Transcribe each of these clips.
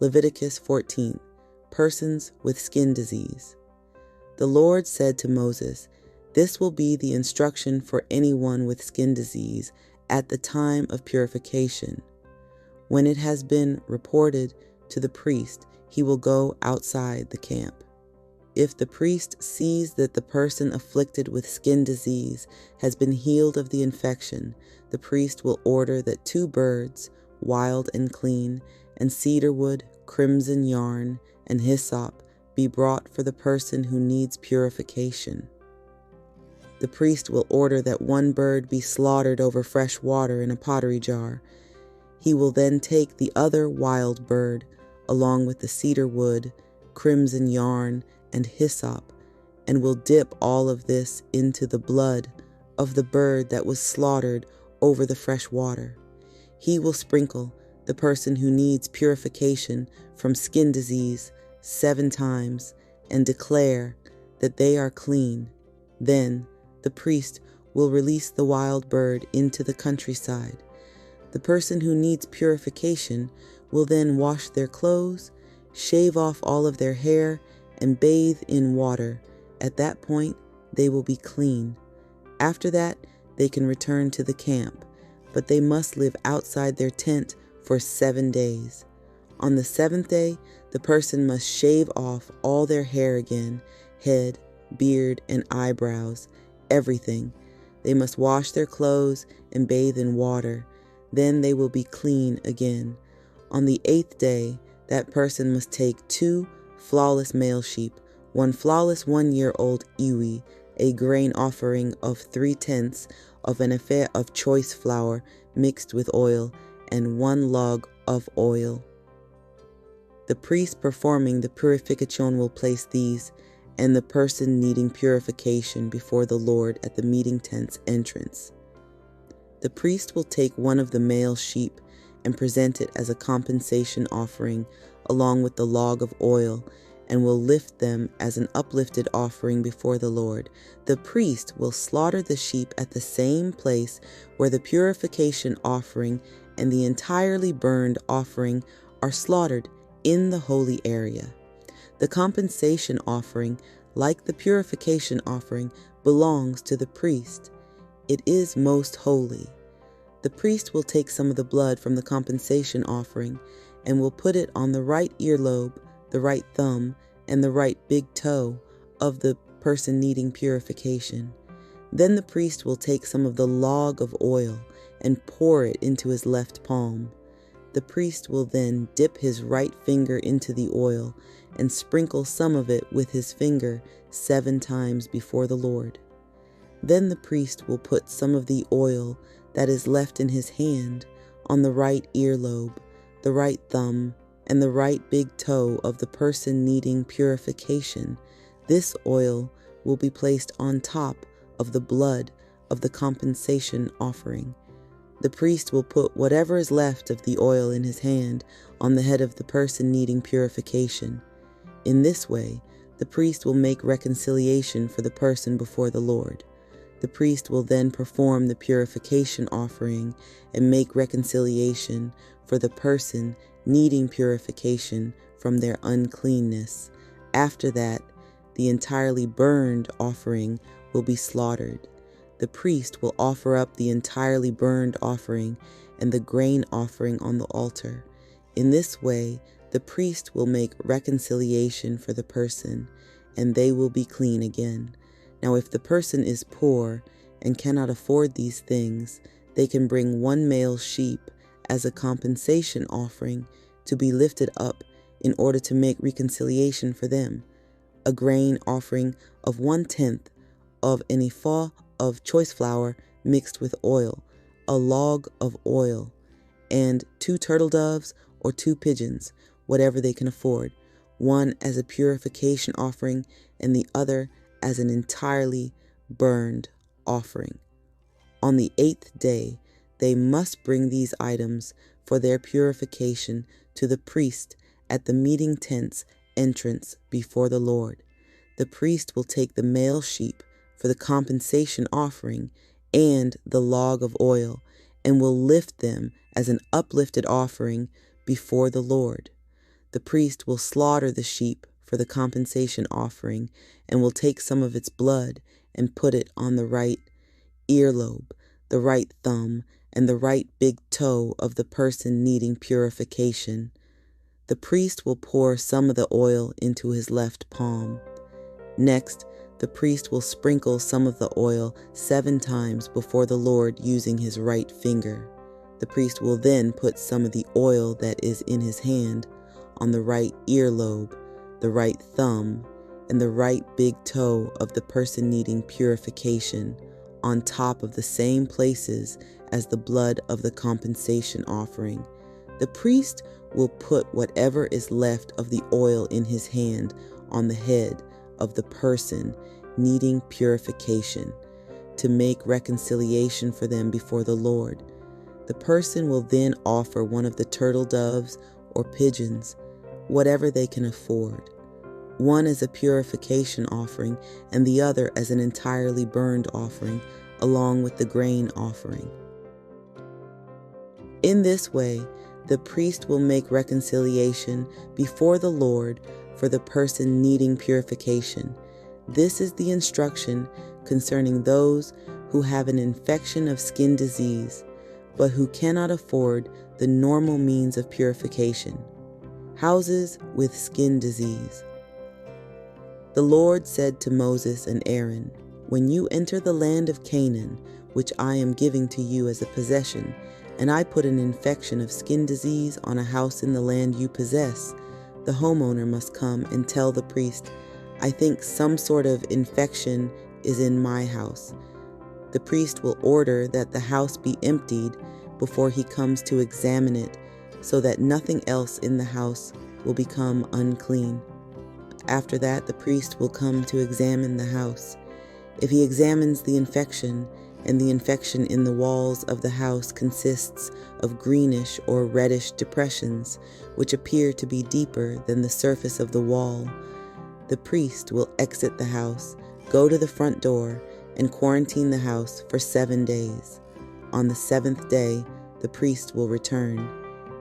Leviticus 14. Persons with skin disease. The Lord said to Moses, "This will be the instruction for anyone with skin disease at the time of purification. When it has been reported to the priest, he will go outside the camp. If the priest sees that the person afflicted with skin disease has been healed of the infection, the priest will order that 2 birds, wild and clean, and cedar wood, crimson yarn, and hyssop be brought for the person who needs purification. The priest will order that 1 bird be slaughtered over fresh water in a pottery jar. He will then take the other wild bird, along with the cedar wood, crimson yarn, and hyssop, and will dip all of this into the blood of the bird that was slaughtered over the fresh water. He will sprinkle the person who needs purification from skin disease 7 times and declare that they are clean. Then the priest will release the wild bird into the countryside. The person who needs purification will then wash their clothes, shave off all of their hair, and bathe in water. At that point, they will be clean. After that, they can return to the camp, but they must live outside their tent for 7 days. On the 7th day, the person must shave off all their hair again, head, beard, and eyebrows, everything. They must wash their clothes and bathe in water. Then they will be clean again. On the 8th day, that person must take 2 flawless male sheep, 1 flawless 1-year-old 𝗀𝗄, a grain offering of 3/10 of an ephah of choice flour mixed with oil, and 1 log of oil. The priest performing the purification will place these and the person needing purification before the Lord at the meeting tent's entrance. The priest will take 1 of the male sheep and present it as a compensation offering along with the log of oil, and will lift them as an uplifted offering before the Lord. The priest will slaughter the sheep at the same place where the purification offering and the entirely burned offering are slaughtered, in the holy area. The compensation offering, like the purification offering, belongs to the priest. It is most holy. The priest will take some of the blood from the compensation offering and will put it on the right earlobe, the right thumb, and the right big toe of the person needing purification. Then the priest will take some of the log of oil and pour it into his left palm. The priest will then dip his right finger into the oil and sprinkle some of it with his finger 7 times before the Lord. Then the priest will put some of the oil that is left in his hand on the right earlobe, the right thumb, and the right big toe of the person needing purification. This oil will be placed on top of the blood of the compensation offering. The priest will put whatever is left of the oil in his hand on the head of the person needing purification. In this way, the priest will make reconciliation for the person before the Lord. The priest will then perform the purification offering and make reconciliation for the person needing purification from their uncleanness. After that, the entirely burned offering will be slaughtered. The priest will offer up the entirely burned offering and the grain offering on the altar. In this way, the priest will make reconciliation for the person, and they will be clean again. Now, if the person is poor and cannot afford these things, they can bring 1 male sheep as a compensation offering to be lifted up in order to make reconciliation for them, a grain offering of 1/10 of an ephah of choice flour mixed with oil, a log of oil, and 2 turtle doves or 2 pigeons, whatever they can afford, 1 as a purification offering and the other as an entirely burned offering. On the 8th day, they must bring these items for their purification to the priest at the meeting tent's entrance before the Lord. The priest will take the male sheep for the compensation offering and the log of oil, and will lift them as an uplifted offering before the Lord. the priest will slaughter the sheep for the compensation offering and will take some of its blood and put it on the right earlobe, the right thumb, and the right big toe of the person needing purification. The priest will pour some of the oil into his left palm. Next, the priest will sprinkle some of the oil 7 times before the Lord using his right finger. The priest will then put some of the oil that is in his hand on the right earlobe, the right thumb, and the right big toe of the person needing purification, on top of the same places as the blood of the compensation offering. The priest will put whatever is left of the oil in his hand on the head of the person needing purification to make reconciliation for them before the Lord. The person will then offer one of the turtle doves or pigeons, whatever they can afford, one as a purification offering and the other as an entirely burned offering, along with the grain offering. In this way, the priest will make reconciliation before the Lord for the person needing purification. This is the instruction concerning those who have an infection of skin disease, but who cannot afford the normal means of purification. Houses with skin disease. The Lord said to Moses and Aaron, "When you enter the land of Canaan, which I am giving to you as a possession, and I put an infection of skin disease on a house in the land you possess, the homeowner must come and tell the priest, 'I think some sort of infection is in my house.' The priest will order that the house be emptied before he comes to examine it, so that nothing else in the house will become unclean. After that, the priest will come to examine the house. If he examines the infection, and the infection in the walls of the house consists of greenish or reddish depressions, which appear to be deeper than the surface of the wall, the priest will exit the house, go to the front door, and quarantine the house for 7 days. On the 7th day, the priest will return.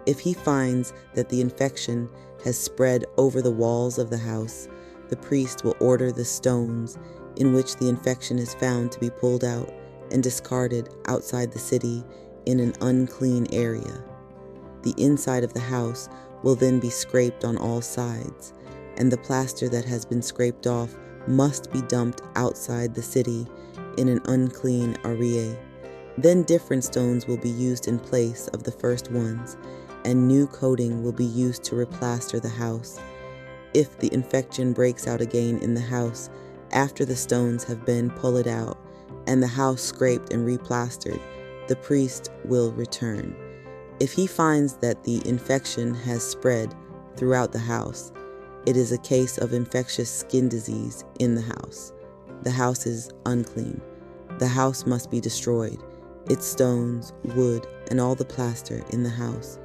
If he finds that the infection has spread over the walls of the house, the priest will order the stones in which the infection is found to be pulled out and discarded outside the city in an unclean area. The inside of the house will then be scraped on all sides, and the plaster that has been scraped off must be dumped outside the city in an unclean area. Then different stones will be used in place of the first ones, and new coating will be used to replaster the house. If the infection breaks out again in the house after the stones have been pulled out and the house scraped and replastered, the priest will return. If he finds that the infection has spread throughout the house, it is a case of infectious skin disease in the house. The house is unclean. The house must be destroyed, its stones, wood, and all the plaster in the house.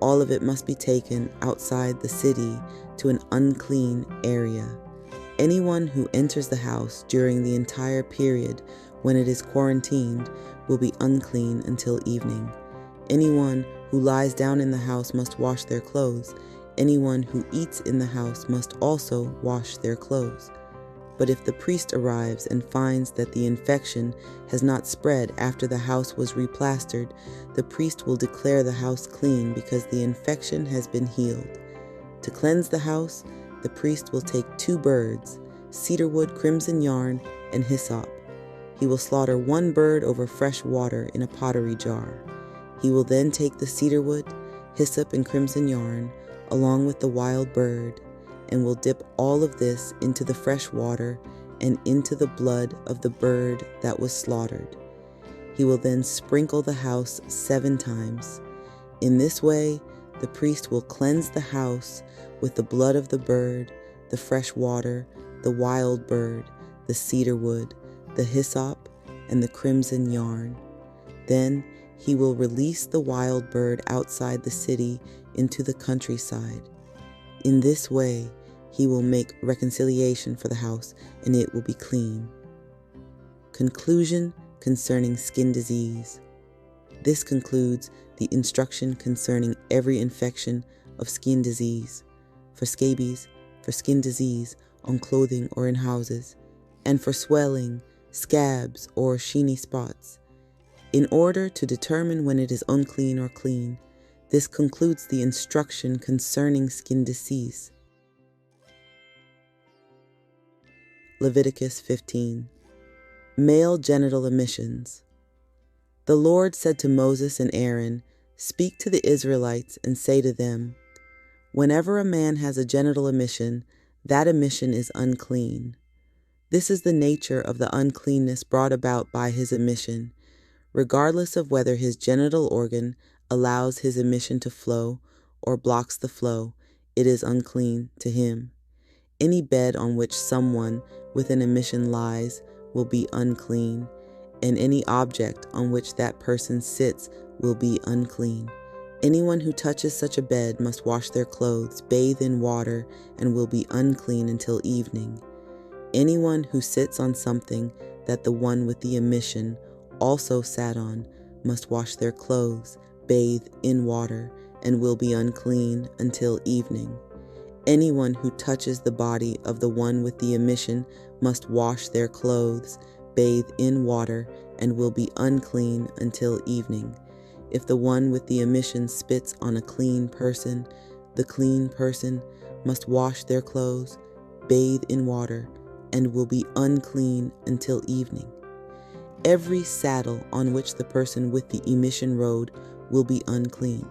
All of it must be taken outside the city to an unclean area. Anyone who enters the house during the entire period when it is quarantined will be unclean until evening. Anyone who lies down in the house must wash their clothes. Anyone who eats in the house must also wash their clothes. But if the priest arrives and finds that the infection has not spread after the house was replastered, the priest will declare the house clean because the infection has been healed. To cleanse the house, the priest will take 2 birds, cedarwood, crimson yarn, and hyssop. He will slaughter 1 bird over fresh water in a pottery jar. He will then take the cedarwood, hyssop, and crimson yarn, along with the wild bird, and will dip all of this into the fresh water and into the blood of the bird that was slaughtered. He will then sprinkle the house 7 times. In this way, the priest will cleanse the house with the blood of the bird, the fresh water, the wild bird, the cedarwood, the hyssop, and the crimson yarn. Then he will release the wild bird outside the city into the countryside. In this way, he will make reconciliation for the house, and it will be clean. Conclusion concerning skin disease. This concludes the instruction concerning every infection of skin disease. for scabies, for skin disease on clothing or in houses, and for swelling, scabs, or sheeny spots. In order to determine when it is unclean or clean, this concludes the instruction concerning skin disease. Leviticus 15. Male genital emissions. The Lord said to Moses and Aaron, "Speak to the Israelites and say to them, whenever a man has a genital emission, that emission is unclean. This is the nature of the uncleanness brought about by his emission, regardless of whether his genital organ allows his emission to flow or blocks the flow, it is unclean to him. Any bed on which someone with an emission lies will be unclean, and any object on which that person sits will be unclean. Anyone who touches such a bed must wash their clothes, bathe in water, and will be unclean until evening. Anyone who sits on something that the one with the emission also sat on must wash their clothes, bathe in water, and will be unclean until evening. Anyone who touches the body of the one with the emission must wash their clothes, bathe in water, and will be unclean until evening. If the one with the emission spits on a clean person, the clean person must wash their clothes, bathe in water, and will be unclean until evening. Every saddle on which the person with the emission rode will be unclean.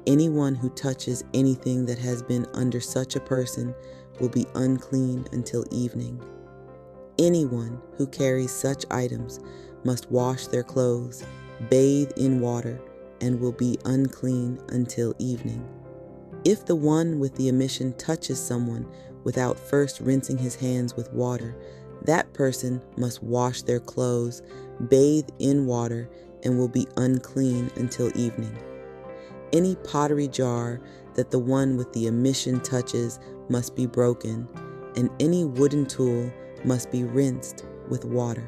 Anyone who touches anything that has been under such a person will be unclean until evening. Anyone who carries such items must wash their clothes, bathe in water, and will be unclean until evening. If the one with the emission touches someone without first rinsing his hands with water, that person must wash their clothes, bathe in water, and will be unclean until evening. Any pottery jar that the one with the emission touches must be broken, and any wooden tool must be rinsed with water.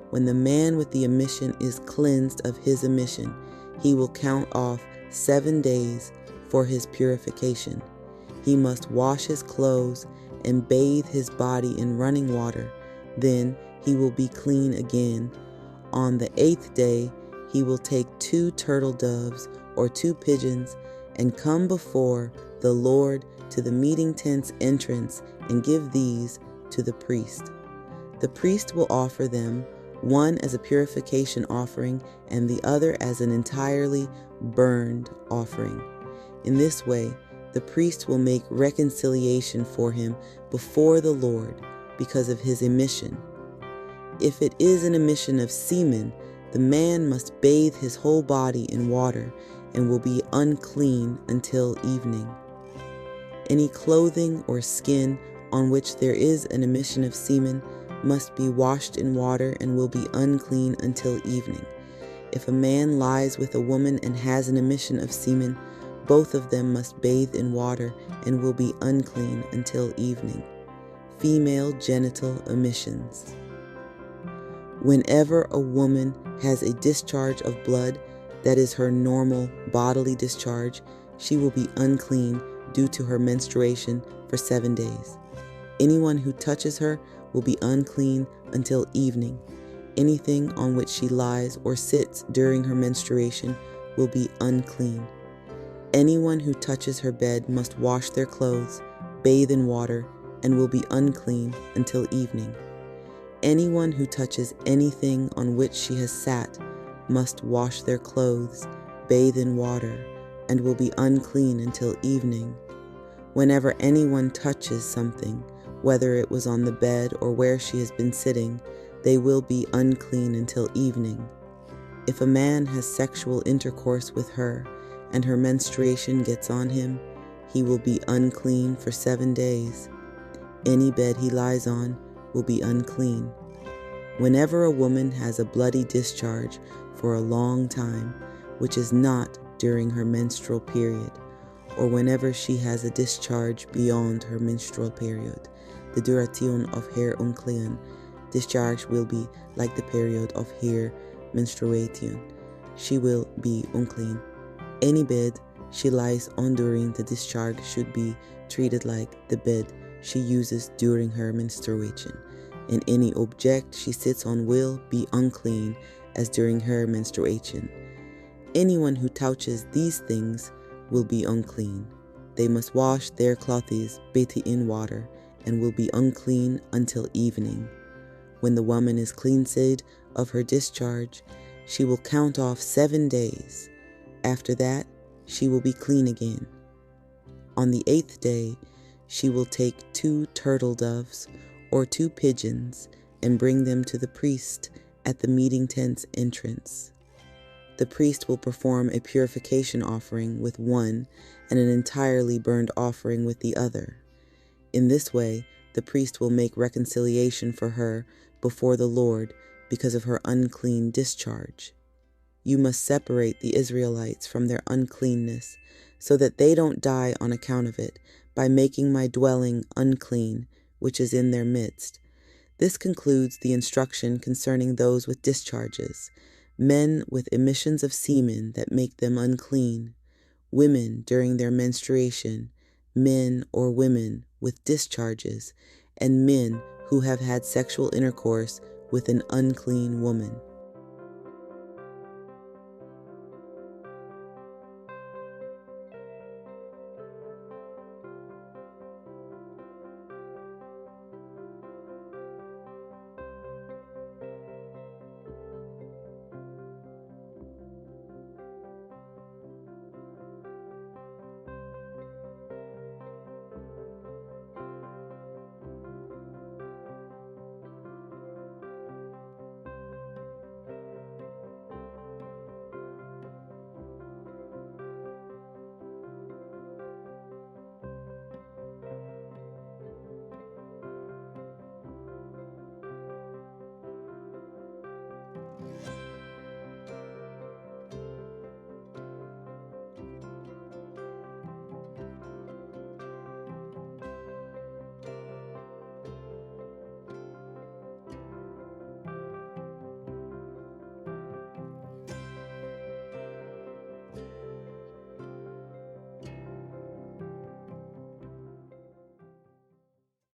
When the man with the emission is cleansed of his emission, he will count off 7 days for his purification. He must wash his clothes and bathe his body in running water. Then he will be clean again. On the 8th day, he will take 2 turtle doves or 2 pigeons and come before the Lord to the meeting tent's entrance and give these to the priest. The priest will offer them, one as a purification offering and the other as an entirely burned offering. In this way, the priest will make reconciliation for him before the Lord because of his emission. If it is an emission of semen, the man must bathe his whole body in water and will be unclean until evening. Any clothing or skin on which there is an emission of semen must be washed in water and will be unclean until evening. If a man lies with a woman and has an emission of semen, both of them must bathe in water and will be unclean until evening. Female genital emissions. Whenever a woman has a discharge of blood that is her normal bodily discharge, she will be unclean due to her menstruation for 7 days. Anyone who touches her will be unclean until evening. Anything on which she lies or sits during her menstruation will be unclean. Anyone who touches her bed must wash their clothes, bathe in water, and will be unclean until evening. Anyone who touches anything on which she has sat must wash their clothes, bathe in water, and will be unclean until evening. Whenever anyone touches something, whether it was on the bed or where she has been sitting, they will be unclean until evening. If a man has sexual intercourse with her and her menstruation gets on him, he will be unclean for 7 days. Any bed he lies on will be unclean. Whenever a woman has a bloody discharge for a long time, which is not during her menstrual period, or whenever she has a discharge beyond her menstrual period, the duration of her unclean discharge will be like the period of her menstruation. She will be unclean. Any bed she lies on during the discharge should be treated like the bed she uses during her menstruation, and any object she sits on will be unclean as during her menstruation. Anyone who touches these things will be unclean. They must wash their 𝘁𝗵彼in water, and will be unclean until evening. When the woman is cleansed of her discharge, she will count off 7 days. After that, she will be clean again. On the 8th day, she will take 2 turtle doves or 2 pigeons and bring them to the priest at the meeting tent's entrance. The priest will perform a purification offering with one and an entirely burned offering with the other. In this way, the priest will make reconciliation for her before the Lord because of her unclean discharge. You must separate the Israelites from their uncleanness so that they don't die on account of it by making my dwelling unclean, which is in their midst. This concludes the instruction concerning those with discharges, men with emissions of semen that make them unclean, women during their menstruation, men or women with discharges, and men who have had sexual intercourse with an unclean woman.